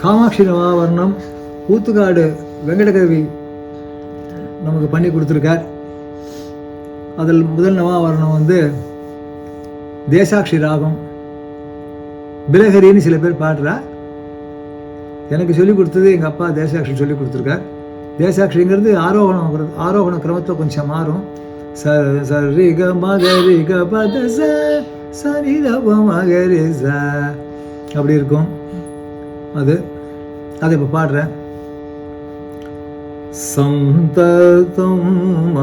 காமாட்சி நவாவரணம் ஊத்துக்காடு வெங்கடகவி நமக்கு பண்ணி கொடுத்துருக்கார். அதில் முதல் நவாவரணம் தேசாட்சி ராகம். பிலஹரின்னு சில பேர் பாடுறா. எனக்கு சொல்லிக் கொடுத்தது எங்கள் அப்பா தேசாட்சி சொல்லி கொடுத்துருக்கார். தேசாட்சிங்கிறது ஆரோகண கிரமத்தில் கொஞ்சம் மாறும். சரி க மகரி க பத சரி த மகரி ச அப்படி இருக்கும். அதை இப்போ பாடுறேன். சந்ததம்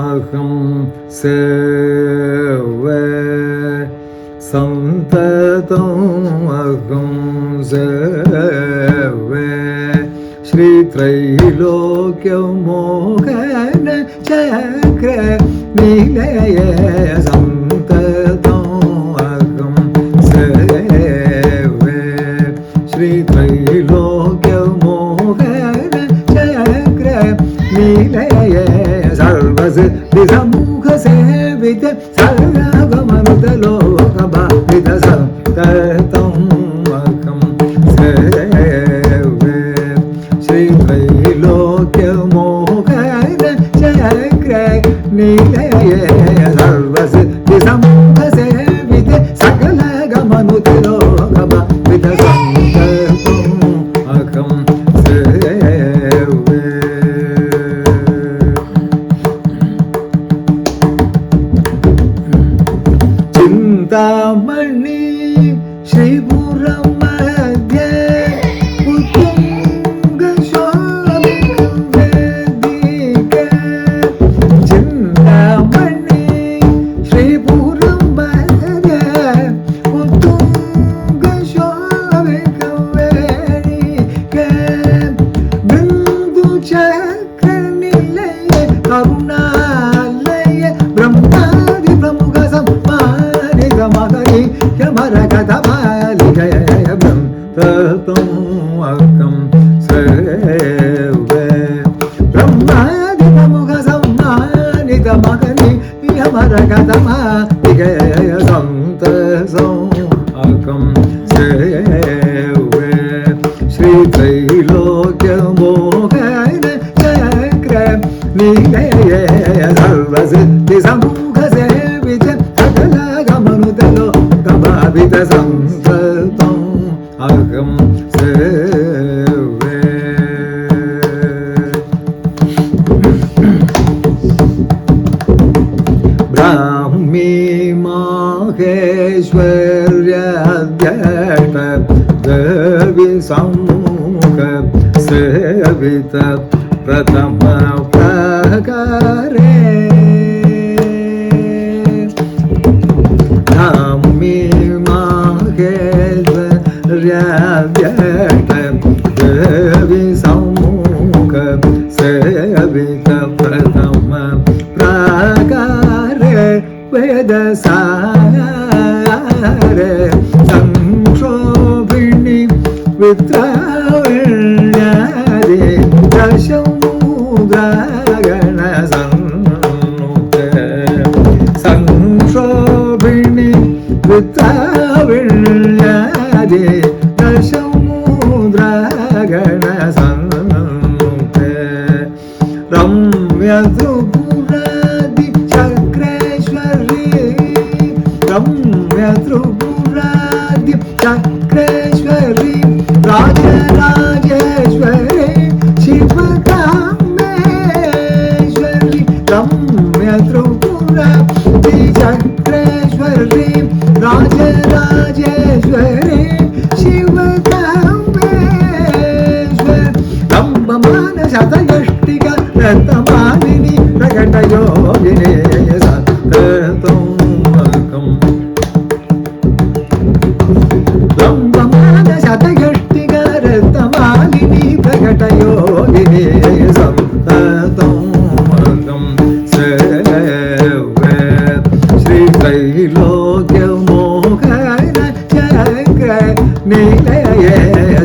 அகம் சேவே சந்ததம் அகம் சேவே ஸ்ரீ த்ரைலோக்ய மோகன சக்ர நிலைய சந்ததம் அகம் சேவே ஸ்ரீ த்ரைலோக்ய மோகன சக்ர நிலைய சர்வசித்தி சமூக சேவித சர்வமனுத லோக பாவித சந்ததம் அகம் சேவே ஸ்ரீ த்ரைலோக்ய மோகன சக்ர நிலைய சர்வசித்தி சமூக சேவித சகல கமனுத லோக பாவித சந்ததம் அகம் चिंतामणि श्रीपुरम मध्य उत्तुंग शोभिक चिंतामणि श्रीपुरम मध्य उत्तुंग शोभिक बिंदु चक्र निलय करुणालय ब्रह्मादि प्रमुख मगरी यमर कथमालिकय ब्रह्मतत्वं अकं सेवे ब्रह्मादि प्रमुख सम्मानित मगरी यमर कथमालिकय सन्तसं अकं सेवे श्री त्रैलोक्य मोहन चक्र निलय सर्वसिद्धि समूह सेवित भावित संततं अहं सेवे ब्राह्मी माहेश्वर्याध्यक्ष देवी सम्मुख सेवित प्रथम प्रकारे देवी सम्मुख सेवित प्रथम प्राकारे वेद सारे संक्षोभिणी वित्रावण्यादि दशमुद्रागण सन्मुखे संक्षोभिणी वित्रावण्यादि दशमुद्रागण सन्मुखे रम्य त्रिपुरादि चक्रेश्वरी रम्य त्रिपुरादि चक्रेश्वरी राजराजेश्वरी शिवकामेश्वरी रम्य त्रिपुरादि चक्रेश्वरी राजराजेश्वरी शतयष्टिका रत्नमालिनी प्रकटयोगिने सन्ततं अकं ब्रह्ममान शतयष्टिका रत्नमालिनी प्रकटयोगिने सन्ततं अकं सेवे श्री त्रैलोक्य मोहन चक्र निलय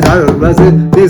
सर्वसिद्धि